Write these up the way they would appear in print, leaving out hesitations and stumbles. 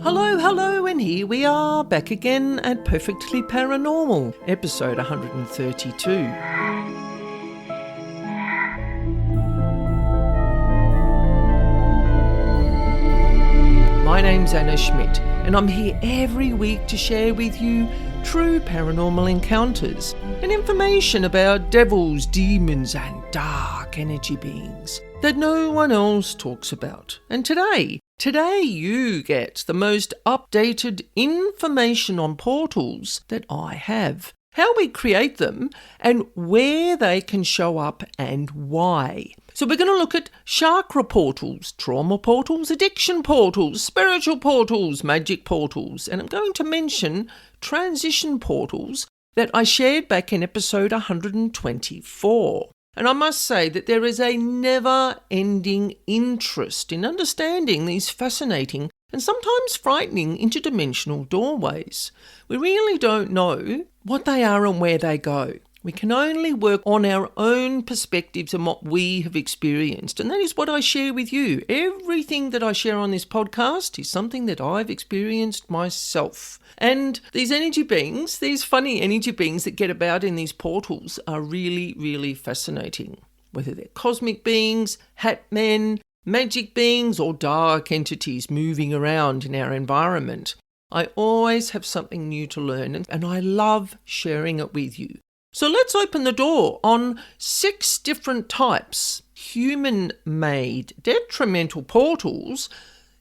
Hello, and here we are, back again at Perfectly Paranormal, episode 132. My name's Annaschmidt, and I'm here every week to share with you true paranormal encounters and information about devils, demons, and dark energy beings that no one else talks about. And today you get the most updated information on portals that I have, how we create them, and where they can show up and why. So we're going to look at chakra portals, trauma portals, addiction portals, spiritual portals, magic portals, and I'm going to mention transition portals that I shared back in episode 124. And I must say that there is a never-ending interest in understanding these fascinating and sometimes frightening interdimensional doorways. We really don't know what they are and where they go. We can only work on our own perspectives and what we have experienced. And that is what I share with you. Everything that I share on this podcast is something that I've experienced myself. And these energy beings, these funny energy beings that get about in these portals are really, really fascinating. Whether they're cosmic beings, hat men, magic beings, or dark entities moving around in our environment, I always have something new to learn, and I love sharing it with you. So let's open the door on 6 different types, human-made detrimental portals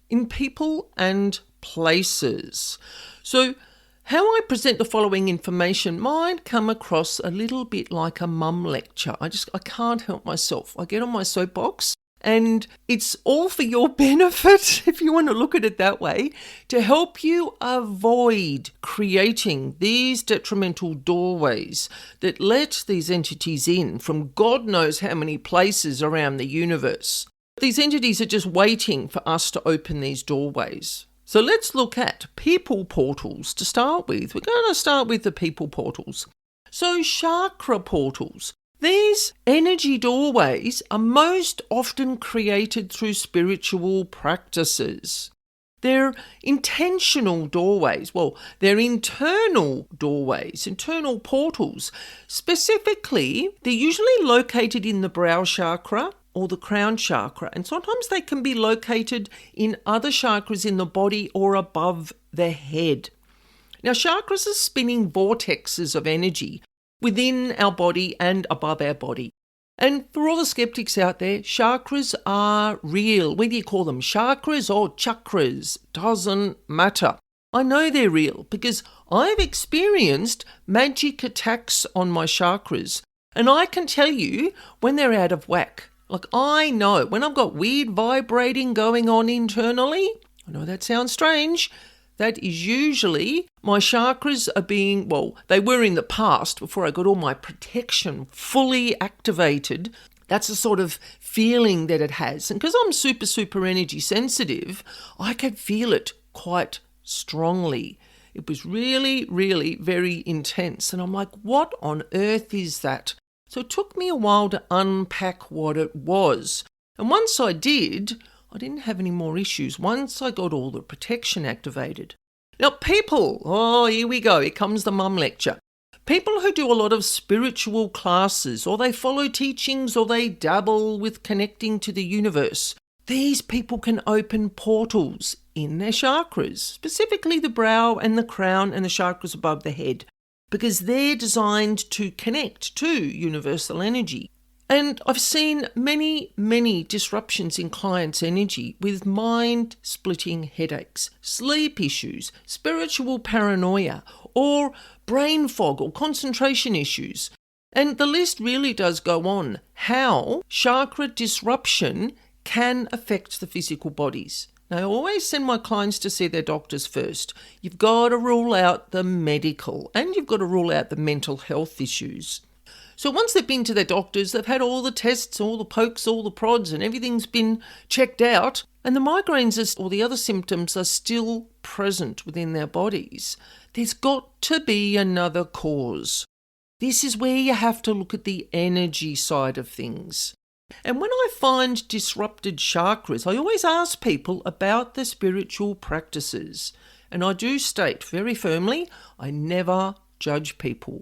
in people and places. So how I present the following information might come across a little bit like a mum lecture. I can't help myself. I get on my soapbox and it's all for your benefit, if you want to look at it that way, to help you avoid creating these detrimental doorways that let these entities in from God knows how many places around the universe. These entities are just waiting for us to open these doorways. So let's look at people portals to start with. We're going to start with the people portals. So chakra portals. These energy doorways are most often created through spiritual practices. They're intentional doorways. Well, they're internal doorways, internal portals. Specifically, they're usually located in the brow chakra or the crown chakra, and sometimes they can be located in other chakras in the body or above the head. Now, chakras are spinning vortexes of energy within our body and above our body. And for all the skeptics out there, chakras are real. Whether you call them chakras or chakras, doesn't matter. I know they're real because I've experienced magic attacks on my chakras, and I can tell you when they're out of whack. Like, I know when I've got weird vibrating going on internally. I know that sounds strange. That is usually my chakras are being, well, they were in the past before I got all my protection fully activated. That's the sort of feeling that it has. And because I'm super energy sensitive, I could feel it quite strongly. It was really very intense. And I'm like, what on earth is that? So it took me a while to unpack what it was. And once I did, I didn't have any more issues once I got all the protection activated. Now, people, here we go. Here comes the mum lecture. People who do a lot of spiritual classes, or they follow teachings, or they dabble with connecting to the universe, these people can open portals in their chakras, specifically the brow and the crown and the chakras above the head, because they're designed to connect to universal energy. And I've seen many disruptions in clients' energy with mind-splitting headaches, sleep issues, spiritual paranoia, or brain fog or concentration issues. And the list really does go on. How chakra disruption can affect the physical bodies. Now, I always send my clients to see their doctors first. You've got to rule out the medical and you've got to rule out the mental health issues. So once they've been to their doctors, they've had all the tests, all the pokes, all the prods, and everything's been checked out, and the migraines or the other symptoms are still present within their bodies, there's got to be another cause. This is where you have to look at the energy side of things. And when I find disrupted chakras, I always ask people about the spiritual practices. And I do state very firmly, I never judge people.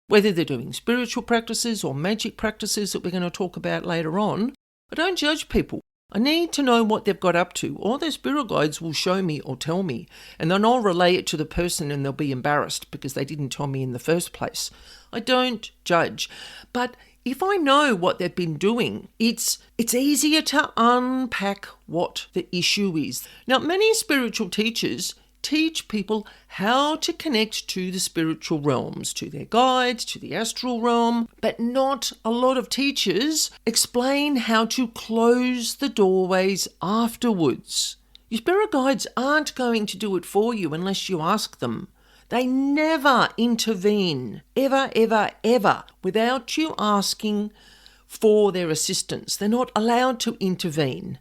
Whether they're doing spiritual practices or magic practices that we're going to talk about later on, I don't judge people. I need to know what they've got up to, or their spirit guides will show me or tell me, and then I'll relay it to the person and they'll be embarrassed because they didn't tell me in the first place. I don't judge. But if I know what they've been doing, it's easier to unpack what the issue is. Now, many spiritual teachers teach people how to connect to the spiritual realms, to their guides, to the astral realm, but not a lot of teachers explain how to close the doorways afterwards. Your spirit guides aren't going to do it for you unless you ask them. They never intervene, ever, ever, ever, without you asking for their assistance. They're not allowed to intervene.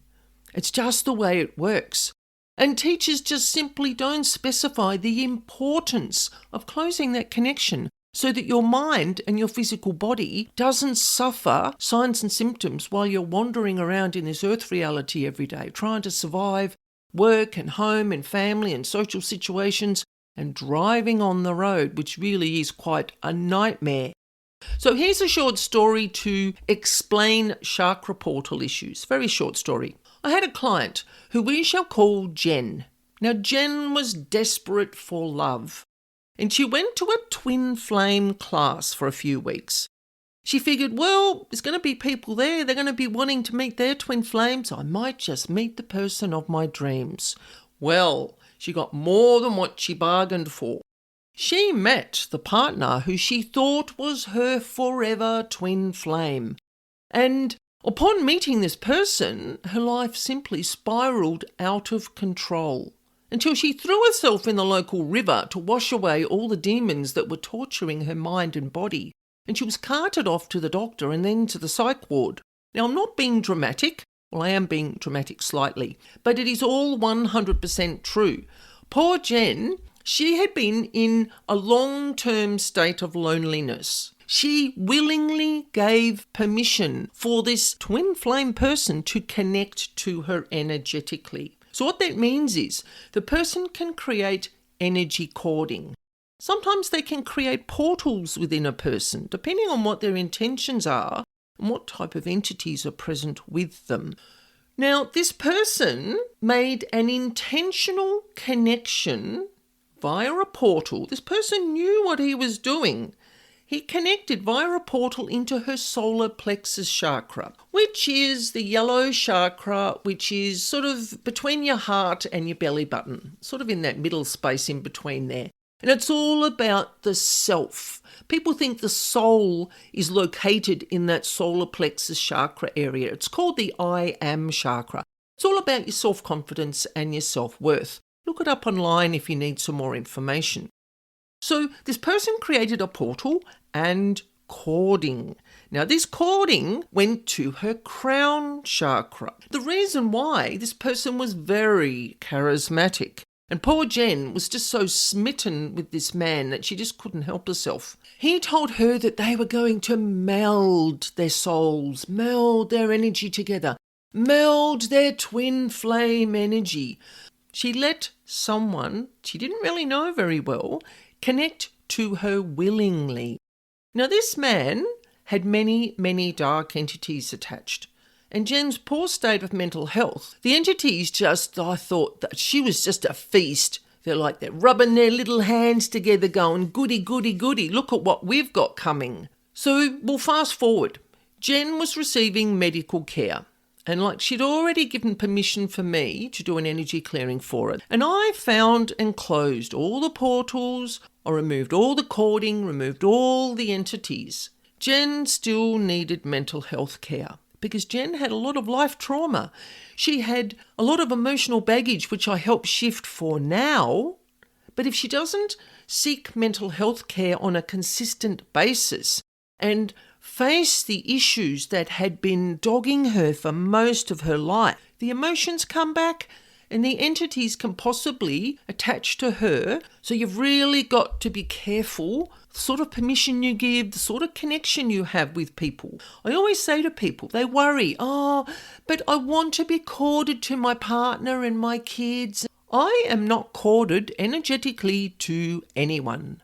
It's just the way it works. And teachers just simply don't specify the importance of closing that connection so that your mind and your physical body doesn't suffer signs and symptoms while you're wandering around in this earth reality every day, trying to survive work and home and family and social situations and driving on the road, which really is quite a nightmare. So here's a short story to explain chakra portal issues. Very short story. I had a client who we shall call Jen. Now, Jen was desperate for love, and she went to a twin flame class for a few weeks. She figured, well, there's going to be people there. They're going to be wanting to meet their twin flames. I might just meet the person of my dreams. Well, she got more than what she bargained for. She met the partner who she thought was her forever twin flame. And upon meeting this person, her life simply spiralled out of control until she threw herself in the local river to wash away all the demons that were torturing her mind and body. And she was carted off to the doctor and then to the psych ward. Now, I'm not being dramatic. Well, I am being dramatic slightly, but it is all 100% true. Poor Jen, she had been in a long-term state of loneliness. She willingly gave permission for this twin flame person to connect to her energetically. So what that means is the person can create energy cording. Sometimes they can create portals within a person, depending on what their intentions are and what type of entities are present with them. Now, this person made an intentional connection via a portal. This person knew what he was doing. He connected via a portal into her solar plexus chakra, which is the yellow chakra, which is sort of between your heart and your belly button, sort of in that middle space in between there. And it's all about the self. People think the soul is located in that solar plexus chakra area. It's called the I am chakra. It's all about your self-confidence and your self-worth. Look it up online if you need some more information. So this person created a portal and cording. Now this cording went to her crown chakra. The reason why, this person was very charismatic. And poor Jen was just so smitten with this man that she just couldn't help herself. He told her that they were going to meld their souls, meld their energy together, meld their twin flame energy. She let someone she didn't really know very well connect to her willingly. Now this man had many, many dark entities attached. And Jen's poor state of mental health, the entities just, I thought that she was just a feast. They're rubbing their little hands together going, goody, goody, goody, look at what we've got coming. So we'll fast forward. Jen was receiving medical care. And she'd already given permission for me to do an energy clearing for it. And I found and closed all the portals, I removed all the cording, removed all the entities. Jen still needed mental health care because Jen had a lot of life trauma. She had a lot of emotional baggage, which I help shift for now. But if she doesn't seek mental health care on a consistent basis and face the issues that had been dogging her for most of her life, the emotions come back and the entities can possibly attach to her. So you've really got to be careful the sort of permission you give, the sort of connection you have with people. I always say to people, they worry, but I want to be corded to my partner and my kids. I am not corded energetically to anyone.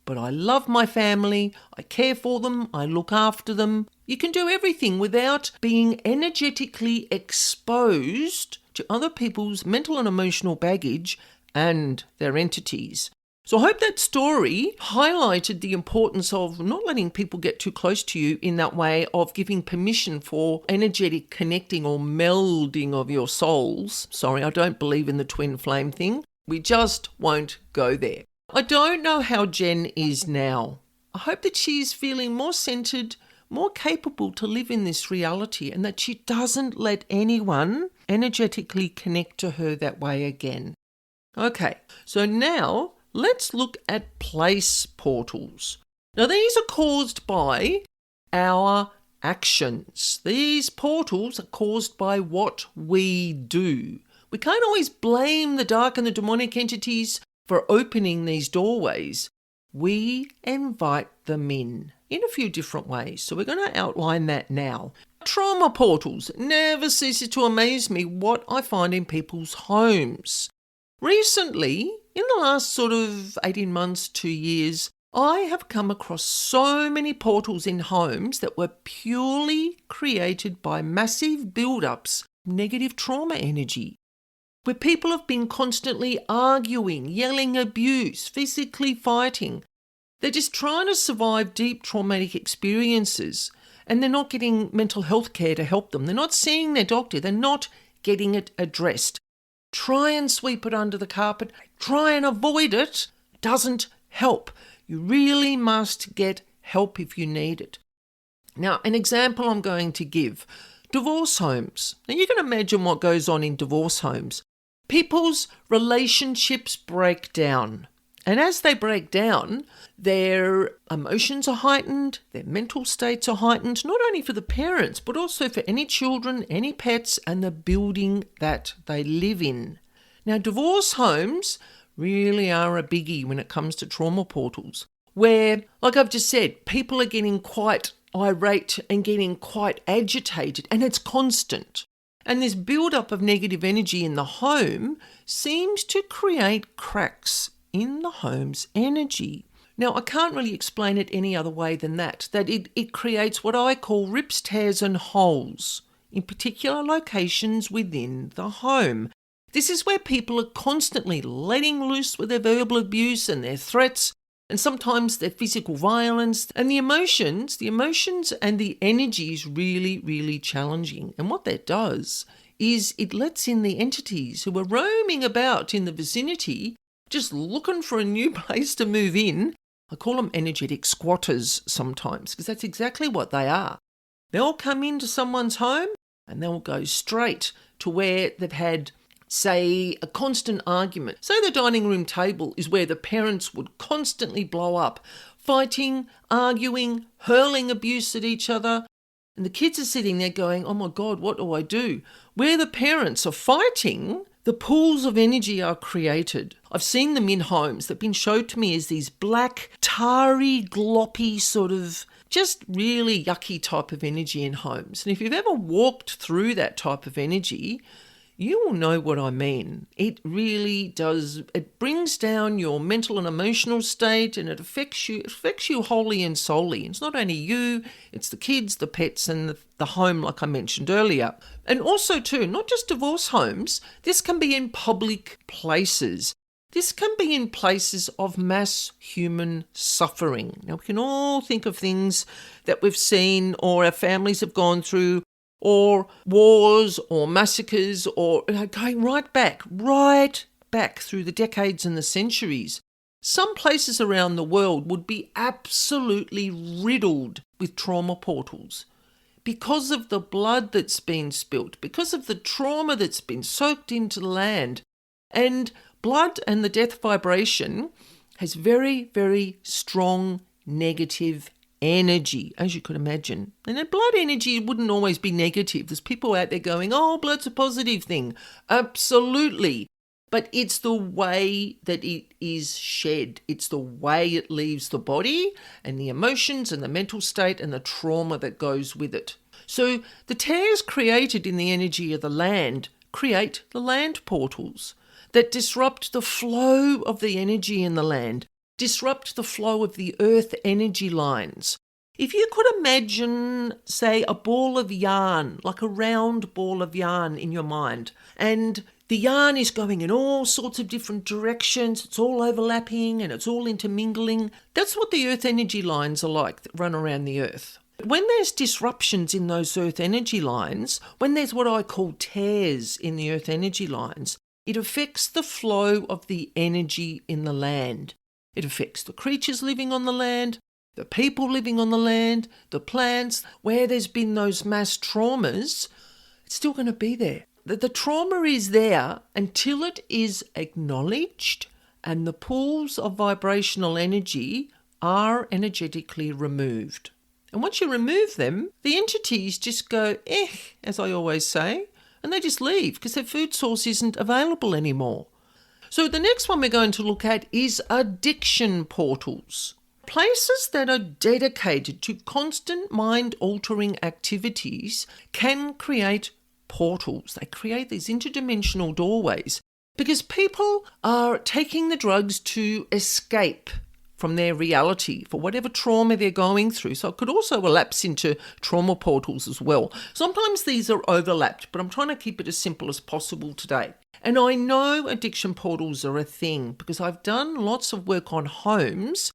But I love my family, I care for them, I look after them. You can do everything without being energetically exposed to other people's mental and emotional baggage and their entities. So I hope that story highlighted the importance of not letting people get too close to you in that way of giving permission for energetic connecting or melding of your souls. Sorry, I don't believe in the twin flame thing. We just won't go there. I don't know how Jen is now. I hope that she's feeling more centered, more capable to live in this reality, and that she doesn't let anyone energetically connect to her that way again. Okay, so now let's look at place portals. Now these are caused by our actions. These portals are caused by what we do. We can't always blame the dark and the demonic entities for opening these doorways. We invite them in a few different ways. So we're going to outline that now. Trauma portals. Never ceases to amaze me what I find in people's homes. Recently, in the last sort of 18 months, 2 years, I have come across so many portals in homes that were purely created by massive build-ups of negative trauma energy, where people have been constantly arguing, yelling abuse, physically fighting. They're just trying to survive deep traumatic experiences, and they're not getting mental health care to help them. They're not seeing their doctor. They're not getting it addressed. Try and sweep it under the carpet. Try and avoid it. It doesn't help. You really must get help if you need it. Now, an example I'm going to give. Divorce homes. Now, you can imagine what goes on in divorce homes. People's relationships break down. And as they break down, their emotions are heightened, their mental states are heightened, not only for the parents, but also for any children, any pets, and the building that they live in. Now, divorce homes really are a biggie when it comes to trauma portals, where, like I've just said, people are getting quite irate and getting quite agitated, and it's constant. And this build-up of negative energy in the home seems to create cracks in the home's energy. Now, I can't really explain it any other way than that it creates what I call rips, tears and holes in particular locations within the home. This is where people are constantly letting loose with their verbal abuse and their threats, and sometimes their physical violence, and the emotions and the energy is really, really challenging. And what that does is it lets in the entities who are roaming about in the vicinity, just looking for a new place to move in. I call them energetic squatters sometimes, because that's exactly what they are. They'll come into someone's home and they'll go straight to where they've had, say, a constant argument. Say the dining room table is where the parents would constantly blow up, fighting, arguing, hurling abuse at each other. And the kids are sitting there going, oh my God, what do I do? Where the parents are fighting, the pools of energy are created. I've seen them in homes that have been showed to me as these black, tarry, gloppy sort of just really yucky type of energy in homes. And if you've ever walked through that type of energy, you will know what I mean. It really does. It brings down your mental and emotional state, and it affects you wholly and solely. It's not only you, it's the kids, the pets, and the home, like I mentioned earlier. And also too, not just divorce homes, this can be in public places. This can be in places of mass human suffering. Now, we can all think of things that we've seen or our families have gone through, or wars or massacres, or going right back through the decades and the centuries. Some places around the world would be absolutely riddled with trauma portals because of the blood that's been spilt, because of the trauma that's been soaked into the land. And blood and the death vibration has very, very strong negative energy, as you could imagine. And that blood energy wouldn't always be negative. There's people out there going, oh, blood's a positive thing. Absolutely. But it's the way that it is shed. It's the way it leaves the body and the emotions and the mental state and the trauma that goes with it. So the tears created in the energy of the land create the land portals that disrupt the flow of the energy in the land, disrupt the flow of the earth energy lines. If you could imagine, say, a ball of yarn, like a round ball of yarn in your mind, and the yarn is going in all sorts of different directions, it's all overlapping and it's all intermingling. That's what the earth energy lines are like that run around the earth. When there's disruptions in those earth energy lines, when there's what I call tears in the earth energy lines, it affects the flow of the energy in the land. It affects the creatures living on the land, the people living on the land, the plants. Where there's been those mass traumas, it's still going to be there. The trauma is there until it is acknowledged and the pools of vibrational energy are energetically removed. And once you remove them, the entities just go, as I always say, and they just leave because their food source isn't available anymore. So the next one we're going to look at is addiction portals. Places that are dedicated to constant mind-altering activities can create portals. They create these interdimensional doorways because people are taking the drugs to escape from their reality for whatever trauma they're going through. So it could also elapse into trauma portals as well. Sometimes these are overlapped, but I'm trying to keep it as simple as possible today. And I know addiction portals are a thing because I've done lots of work on homes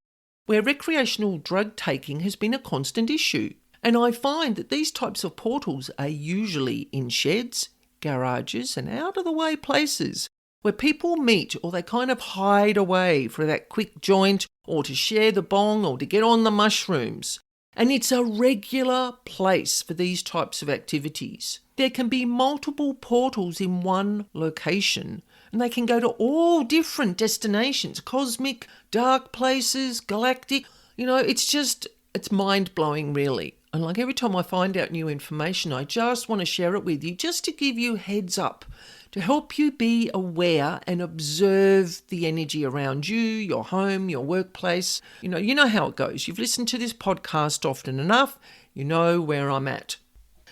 where recreational drug taking has been a constant issue. And I find that these types of portals are usually in sheds, garages, and out-of-the-way places where people meet or they kind of hide away for that quick joint or to share the bong or to get on the mushrooms. And it's a regular place for these types of activities. There can be multiple portals in one location and they can go to all different destinations, cosmic, dark places, galactic. It's mind-blowing really. And like every time I find out new information, I just want to share it with you just to give you heads up, to help you be aware and observe the energy around you, your home, your workplace. You know how it goes. You've listened to this podcast often enough. You know where I'm at.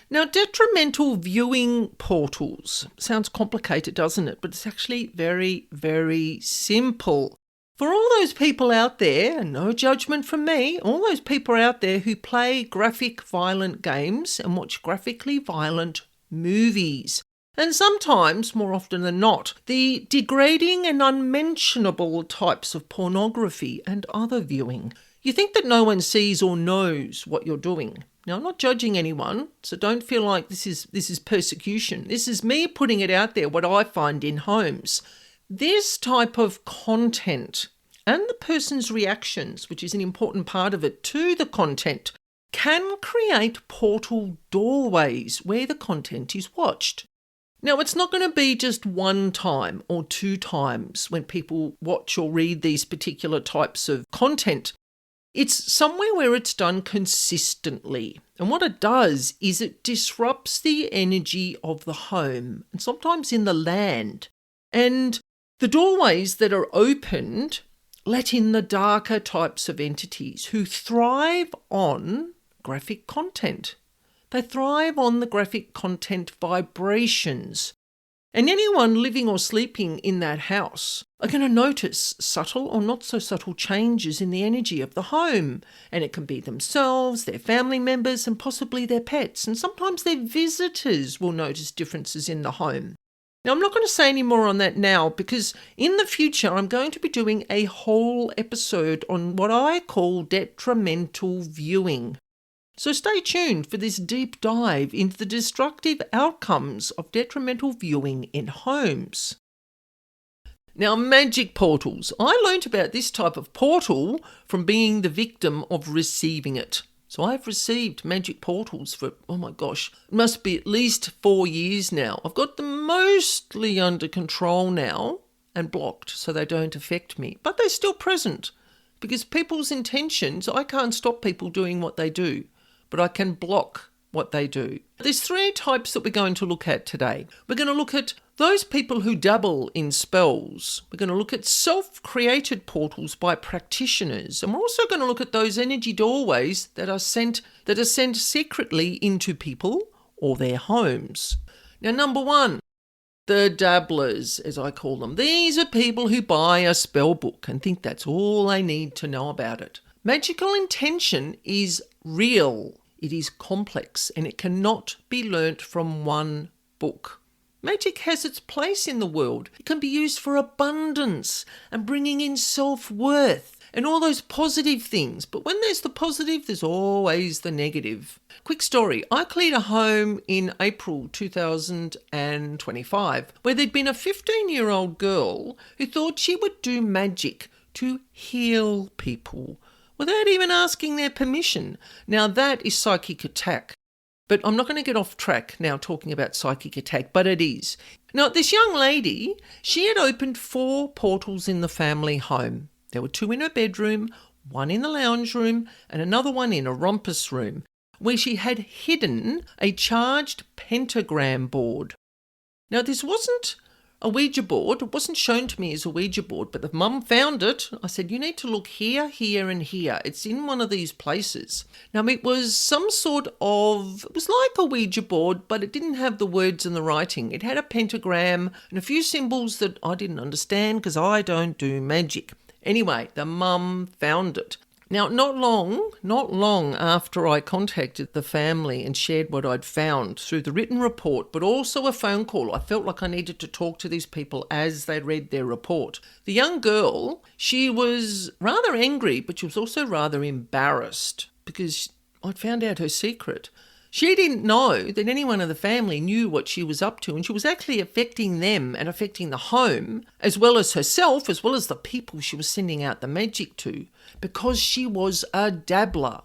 Now, detrimental viewing portals. Sounds complicated, doesn't it? But it's actually very, very simple. For all those people out there, and no judgment from me, all those people out there who play graphic violent games and watch graphically violent movies. And sometimes, more often than not, the degrading and unmentionable types of pornography and other viewing. You think that no one sees or knows what you're doing. Now, I'm not judging anyone, so don't feel like this is persecution. This is me putting it out there, what I find in homes. This type of content and the person's reactions, which is an important part of it, to the content, can create portal doorways where the content is watched. Now, it's not going to be just one time or two times when people watch or read these particular types of content. It's somewhere where it's done consistently. And what it does is it disrupts the energy of the home and sometimes in the land. And the doorways that are opened let in the darker types of entities who thrive on graphic content. They thrive on the graphic content vibrations. And anyone living or sleeping in that house are going to notice subtle or not so subtle changes in the energy of the home. And it can be themselves, their family members, and possibly their pets. And sometimes their visitors will notice differences in the home. Now, I'm not going to say any more on that now because in the future I'm going to be doing a whole episode on what I call detrimental viewing. So stay tuned for this deep dive into the destructive outcomes of detrimental viewing in homes. Now, magic portals. I learnt about this type of portal from being the victim of receiving it. So I've received magic portals for, it must be at least 4 years now. I've got them mostly under control now and blocked so they don't affect me, but they're still present. Because people's intentions, I can't stop people doing what they do, but I can block what they do. There's three types that we're going to look at today. We're going to look at those people who dabble in spells. We're going to look at self-created portals by practitioners. And we're also going to look at those energy doorways that are sent secretly into people or their homes. Now, number one, the dabblers, as I call them. These are people who buy a spell book and think that's all they need to know about it. Magical intention is real. It is complex and it cannot be learnt from one book. Magic has its place in the world. It can be used for abundance and bringing in self-worth and all those positive things. But when there's the positive, there's always the negative. Quick story. I cleared a home in April 2025 where there'd been a 15-year-old girl who thought she would do magic to heal people without even asking their permission. Now that is psychic attack. But I'm not going to get off track now talking about psychic attack, but it is. Now, this young lady, she had opened 4 portals in the family home. There were 2 in her bedroom, 1 in the lounge room, and another one in a rumpus room, where she had hidden a charged pentagram board. Now, this wasn't a Ouija board. It wasn't shown to me as a Ouija board, but the mum found it. I said, you need to look here, here, and here. It's in one of these places. Now, it was some sort of, it was like a Ouija board, but it didn't have the words and the writing. It had a pentagram and a few symbols that I didn't understand because I don't do magic. Anyway, the mum found it. Now, not long after I contacted the family and shared what I'd found through the written report, but also a phone call, I felt like I needed to talk to these people as they read their report. The young girl, she was rather angry, but she was also rather embarrassed because I'd found out her secret. She didn't know that anyone in the family knew what she was up to, and she was actually affecting them and affecting the home, as well as herself, as well as the people she was sending out the magic to, because she was a dabbler.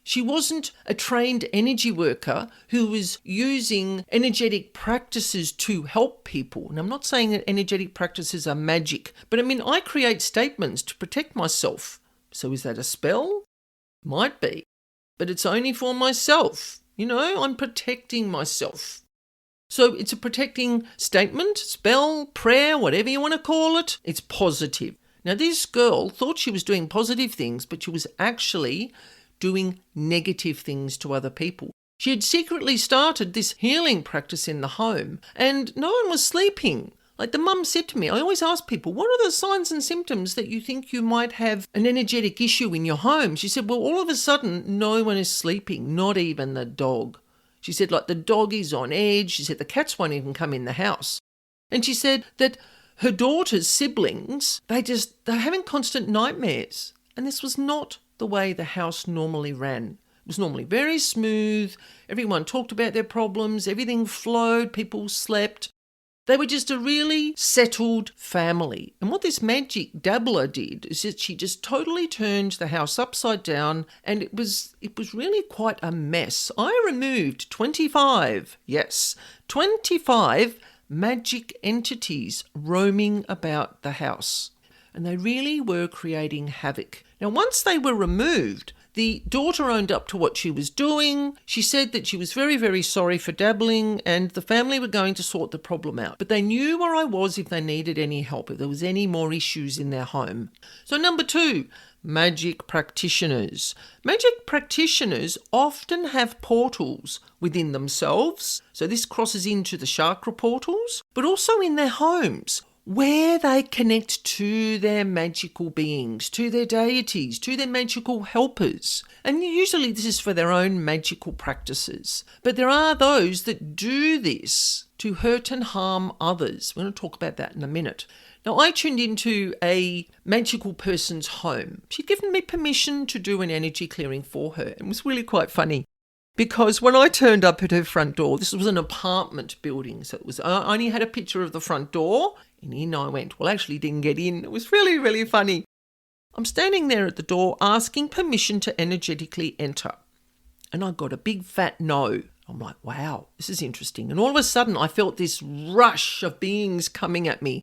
She wasn't a trained energy worker who was using energetic practices to help people. And I'm not saying that energetic practices are magic, but I mean, I create statements to protect myself. So is that a spell? Might be, but it's only for myself. You know, I'm protecting myself. So it's a protecting statement, spell, prayer, whatever you want to call it. It's positive. Now, this girl thought she was doing positive things, but she was actually doing negative things to other people. She had secretly started this healing practice in the home, and no one was sleeping. Like the mum said to me, I always ask people, what are the signs and symptoms that you think you might have an energetic issue in your home? She said, well, all of a sudden, no one is sleeping, not even the dog. She said, like the dog is on edge. She said, the cats won't even come in the house. And she said that her daughter's siblings, they're having constant nightmares. And this was not the way the house normally ran. It was normally very smooth. Everyone talked about their problems. Everything flowed. People slept. They were just a really settled family. And what this magic dabbler did is that she just totally turned the house upside down, and it was really quite a mess. I removed 25 magic entities roaming about the house. And they really were creating havoc. Now, once they were removed, the daughter owned up to what she was doing. She said that she was very, very sorry for dabbling and the family were going to sort the problem out. But they knew where I was if they needed any help, if there was any more issues in their home. So number 2, magic practitioners. Magic practitioners often have portals within themselves. So this crosses into the chakra portals, but also in their homes, where they connect to their magical beings, to their deities, to their magical helpers. And usually this is for their own magical practices. But there are those that do this to hurt and harm others. We're going to talk about that in a minute. Now, I tuned into a magical person's home. She'd given me permission to do an energy clearing for her. It was really quite funny. Because when I turned up at her front door, this was an apartment building, so I only had a picture of the front door, and in I went. Well, actually didn't get in. It was really, really funny. I'm standing there at the door asking permission to energetically enter, and I got a big fat no. I'm like, wow, this is interesting. And all of a sudden, I felt this rush of beings coming at me.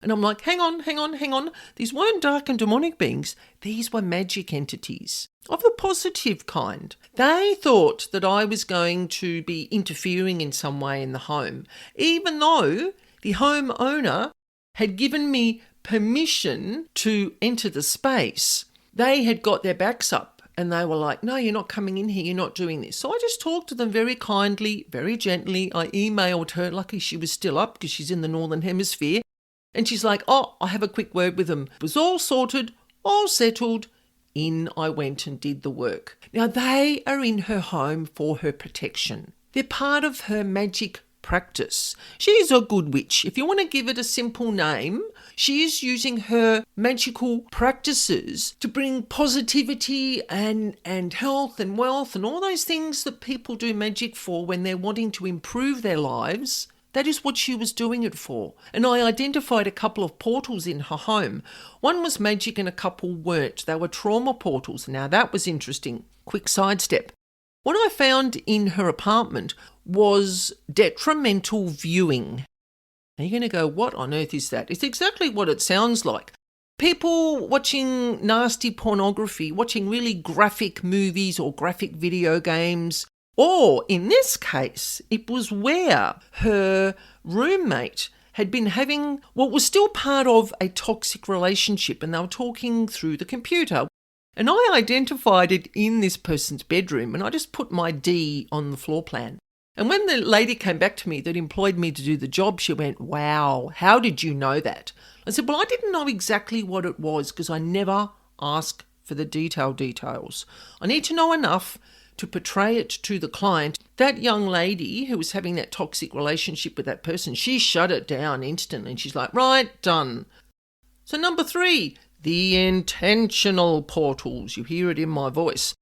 And I'm like, hang on. These weren't dark and demonic beings. These were magic entities of the positive kind. They thought that I was going to be interfering in some way in the home, even though the homeowner had given me permission to enter the space. They had got their backs up and they were like, no, you're not coming in here. You're not doing this. So I just talked to them very kindly, very gently. I emailed her. Lucky she was still up because she's in the Northern Hemisphere. And she's like, oh, I have a quick word with them. It was all sorted, all settled. In I went and did the work. Now, they are in her home for her protection. They're part of her magic practice. She's a good witch. If you want to give it a simple name, she is using her magical practices to bring positivity and health and wealth and all those things that people do magic for when they're wanting to improve their lives. That is what she was doing it for. And I identified a couple of portals in her home. One was magic and a couple weren't. They were trauma portals. Now that was interesting. Quick sidestep. What I found in her apartment was detrimental viewing. Now you're going to go, what on earth is that? It's exactly what it sounds like. People watching nasty pornography, watching really graphic movies or graphic video games. Or in this case, it was where her roommate had been having what was still part of a toxic relationship, and they were talking through the computer. And I identified it in this person's bedroom, and I just put my D on the floor plan. And when the lady came back to me that employed me to do the job, she went, wow, how did you know that? I said, well, I didn't know exactly what it was because I never ask for the details. I need to know enough to portray it to the client. That young lady who was having that toxic relationship with that person, she shut it down instantly. And she's like, right, done. So number 3, the intentional portals. You hear it in my voice.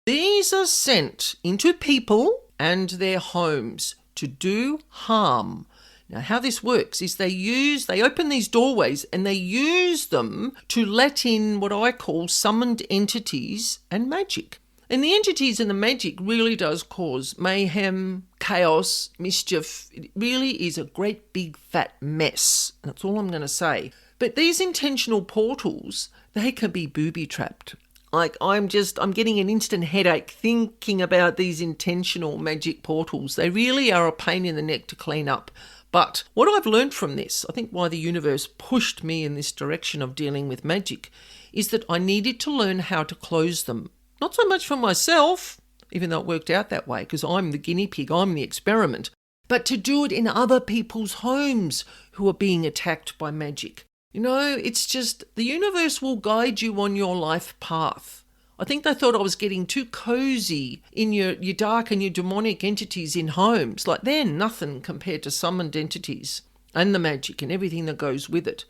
These are sent into people and their homes to do harm. Now, how this works is they open these doorways and they use them to let in what I call summoned entities and magic. And the entities and the magic really does cause mayhem, chaos, mischief. It really is a great big fat mess. That's all I'm going to say. But these intentional portals, they can be booby-trapped. Like I'm getting an instant headache thinking about these intentional magic portals. They really are a pain in the neck to clean up. But what I've learned from this, I think why the universe pushed me in this direction of dealing with magic, is that I needed to learn how to close them. Not so much for myself, even though it worked out that way, because I'm the guinea pig, I'm the experiment, but to do it in other people's homes who are being attacked by magic. You know, it's just the universe will guide you on your life path. I think they thought I was getting too cozy in your dark and your demonic entities in homes. Like they're nothing compared to summoned entities and the magic and everything that goes with it.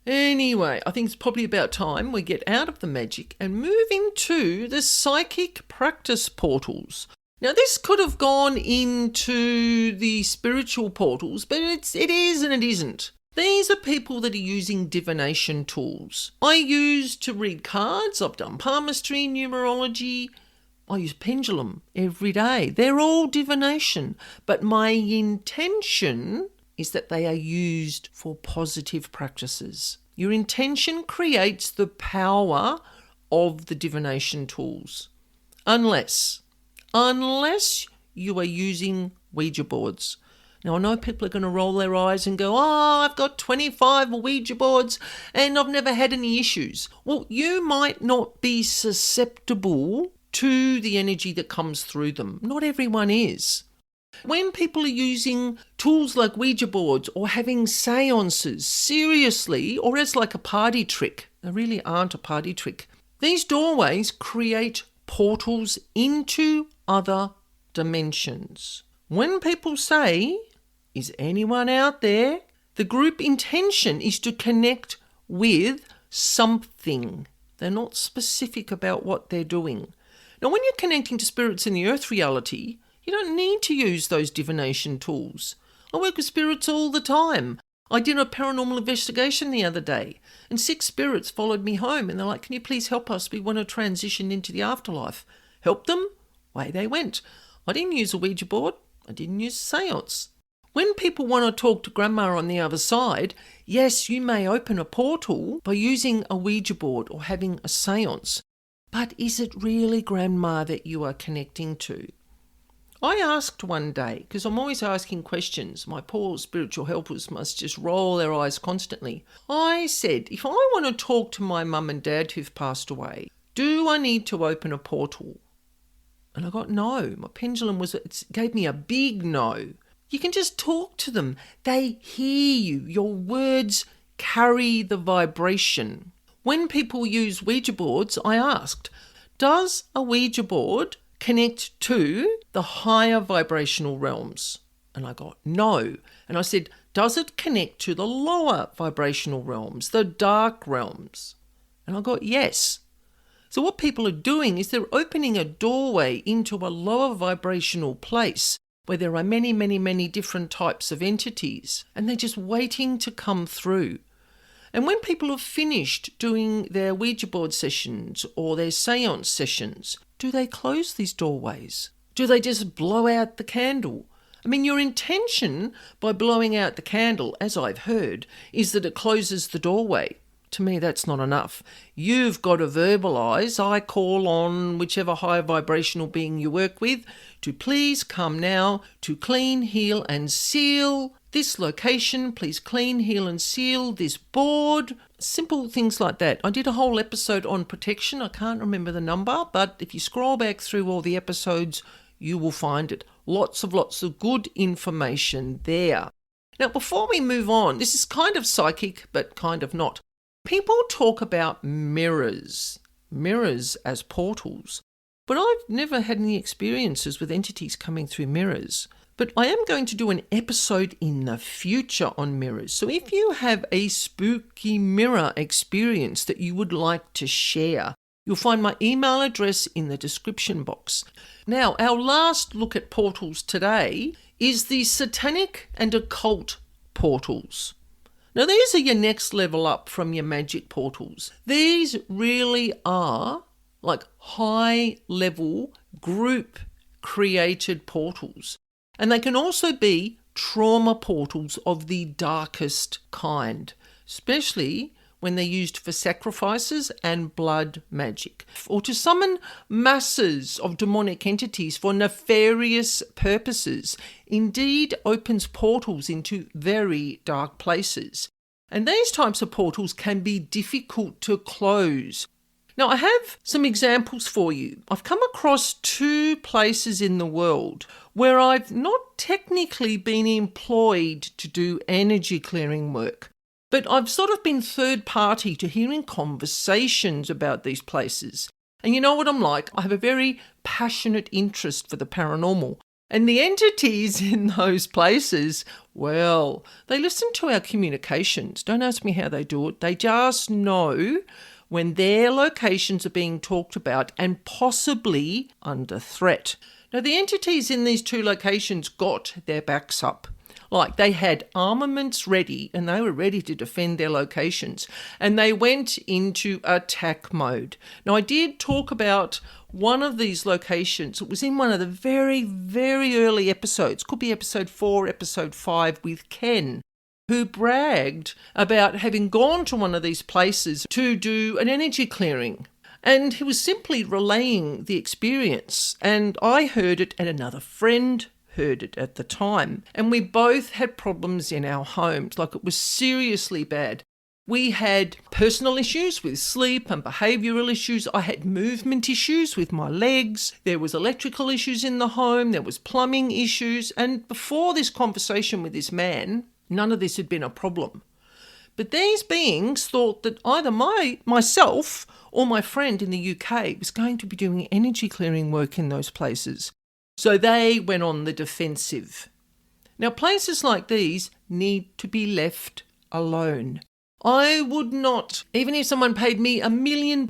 Anyway, I think it's probably about time we get out of the magic and move into the psychic practice portals. Now, this could have gone into the spiritual portals, but it is and it isn't. These are people that are using divination tools. I use to read cards. I've done palmistry, numerology. I use pendulum every day. They're all divination, but my intention is that they are used for positive practices. Your intention creates the power of the divination tools. Unless you are using Ouija boards. Now, I know people are going to roll their eyes and go, oh, I've got 25 Ouija boards and I've never had any issues. Well, you might not be susceptible to the energy that comes through them. Not everyone is. When people are using tools like Ouija boards or having seances seriously, or as like a party trick, they really aren't a party trick. These doorways create portals into other dimensions. When people say, is anyone out there? The group intention is to connect with something. They're not specific about what they're doing. Now, when you're connecting to spirits in the earth reality, you don't need to use those divination tools. I work with spirits all the time. I did a paranormal investigation the other day and 6 spirits followed me home and they're like, can you please help us? We want to transition into the afterlife. Help them? Away they went. I didn't use a Ouija board. I didn't use a seance. When people want to talk to Grandma on the other side, yes, you may open a portal by using a Ouija board or having a seance. But is it really Grandma that you are connecting to? I asked one day, because I'm always asking questions. My poor spiritual helpers must just roll their eyes constantly. I said, if I want to talk to my mum and dad who've passed away, do I need to open a portal? And I got no. My pendulum it gave me a big no. You can just talk to them. They hear you. Your words carry the vibration. When people use Ouija boards, I asked, does a Ouija board connect to the higher vibrational realms? And I got no. And I said, does it connect to the lower vibrational realms, the dark realms? And I got yes. So what people are doing is they're opening a doorway into a lower vibrational place where there are many, many, many different types of entities, and they're just waiting to come through. And when people have finished doing their Ouija board sessions or their seance sessions, do they close these doorways? Do they just blow out the candle? I mean, your intention by blowing out the candle, as I've heard, is that it closes the doorway. To me, that's not enough. You've got to verbalise. I call on whichever high vibrational being you work with to please come now to clean, heal and seal this location. Please clean, heal and seal this board. Simple things like that. I did a whole episode on protection. I can't remember the number, but if you scroll back through all the episodes, you will find it. Lots of good information there. Now, before we move on, this is kind of psychic, but kind of not. People talk about mirrors as portals, but I've never had any experiences with entities coming through mirrors. But I am going to do an episode in the future on mirrors. So if you have a spooky mirror experience that you would like to share, you'll find my email address in the description box. Now, our last look at portals today is the satanic and occult portals. Now, these are your next level up from your magic portals. These really are like high-level group-created portals. And they can also be trauma portals of the darkest kind, especially when they're used for sacrifices and blood magic, or to summon masses of demonic entities for nefarious purposes. Indeed, opens portals into very dark places. And these types of portals can be difficult to close. Now, I have some examples for you. I've come across 2 places in the world where I've not technically been employed to do energy clearing work, but I've sort of been third party to hearing conversations about these places. And you know what I'm like? I have a very passionate interest for the paranormal. And the entities in those places, well, they listen to our communications. Don't ask me how they do it. They just know when their locations are being talked about and possibly under threat. Now, the entities in these 2 locations got their backs up. Like, they had armaments ready and they were ready to defend their locations, and they went into attack mode. Now, I did talk about one of these locations. It was in one of the very, very early episodes. Could be episode 4, episode 5 with Ken, who bragged about having gone to one of these places to do an energy clearing. And he was simply relaying the experience. And I heard it, and another friend heard it at the time. And we both had problems in our homes. Like, it was seriously bad. We had personal issues with sleep and behavioural issues. I had movement issues with my legs. There was electrical issues in the home. There was plumbing issues. And before this conversation with this man, none of this had been a problem. But these beings thought that either myself or my friend in the UK was going to be doing energy clearing work in those places. So they went on the defensive. Now, places like these need to be left alone. I would not, even if someone paid me $1 million,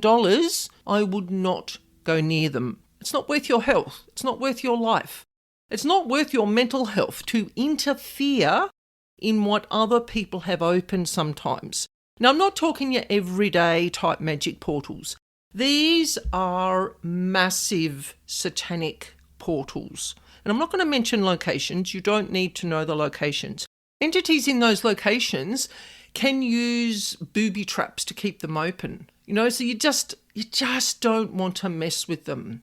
I would not go near them. It's not worth your health. It's not worth your life. It's not worth your mental health to interfere in what other people have opened sometimes. Now, I'm not talking your everyday type magic portals. These are massive satanic portals. And I'm not going to mention locations. You don't need to know the locations. Entities in those locations can use booby traps to keep them open. So you just don't want to mess with them.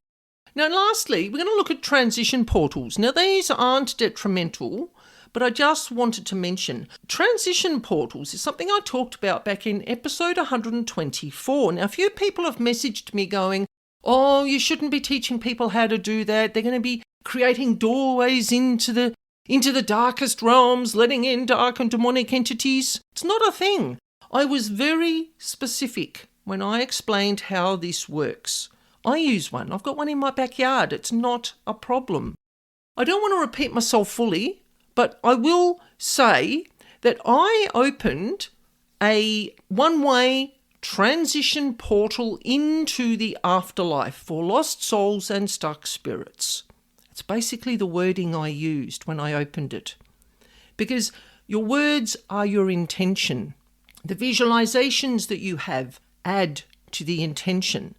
Now, lastly, we're going to look at transition portals. Now, these aren't detrimental, but I just wanted to mention transition portals is something I talked about back in episode 124. Now, a few people have messaged me going, oh, you shouldn't be teaching people how to do that. They're going to be creating doorways into the darkest realms, letting in dark and demonic entities. It's not a thing. I was very specific when I explained how this works. I use one. I've got one in my backyard. It's not a problem. I don't want to repeat myself fully, but I will say that I opened a one-way transition portal into the afterlife for lost souls and stuck spirits. It's basically the wording I used when I opened it. Because your words are your intention. The visualizations that you have add to the intention.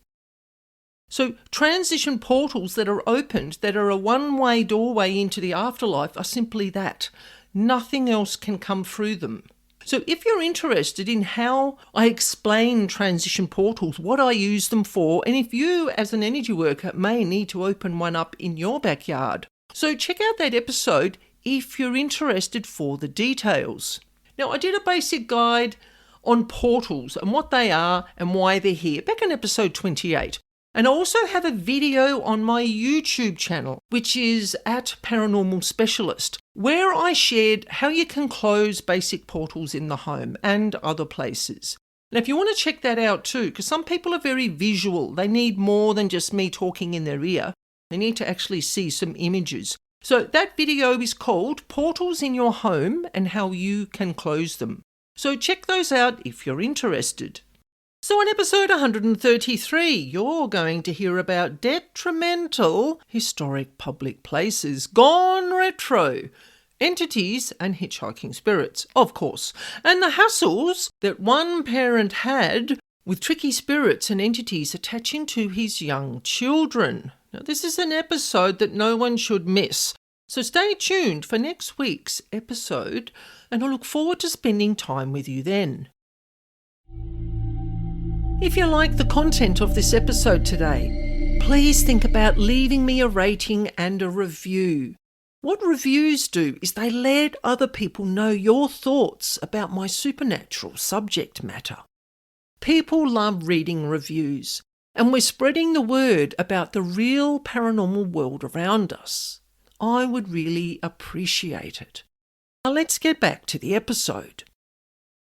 So transition portals that are opened, that are a one-way doorway into the afterlife, are simply that. Nothing else can come through them. So if you're interested in how I explain transition portals, what I use them for, and if you as an energy worker may need to open one up in your backyard, so check out that episode if you're interested for the details. Now, I did a basic guide on portals and what they are and why they're here back in episode 28. And I also have a video on my YouTube channel, which is at Paranormal Specialist, where I shared how you can close basic portals in the home and other places. Now, if you want to check that out too, because some people are very visual, they need more than just me talking in their ear. They need to actually see some images. So that video is called Portals in Your Home and How You Can Close Them. So check those out if you're interested. So in episode 133, you're going to hear about detrimental historic public places gone retro, entities and hitchhiking spirits, of course, and the hassles that one parent had with tricky spirits and entities attaching to his young children. Now, this is an episode that no one should miss, so stay tuned for next week's episode, and I look forward to spending time with you then. If you like the content of this episode today, please think about leaving me a rating and a review. What reviews do is they let other people know your thoughts about my supernatural subject matter. People love reading reviews, and we're spreading the word about the real paranormal world around us. I would really appreciate it. Now let's get back to the episode.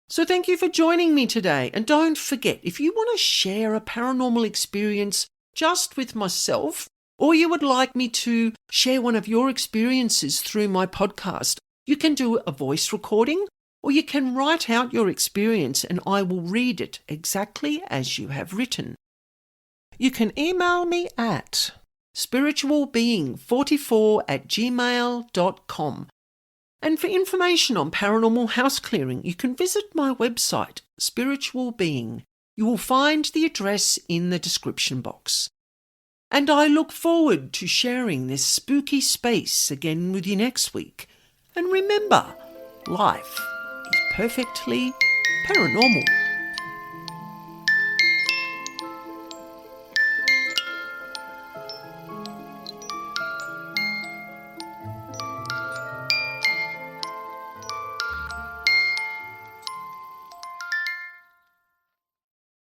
So thank you for joining me today, and don't forget, if you want to share a paranormal experience just with myself, or you would like me to share one of your experiences through my podcast, you can do a voice recording, or you can write out your experience and I will read it exactly as you have written. You can email me at spiritualbeing44@gmail.com. And for information on paranormal house clearing, you can visit my website, Spiritual Being. You will find the address in the description box. And I look forward to sharing this spooky space again with you next week. And remember, life is perfectly paranormal.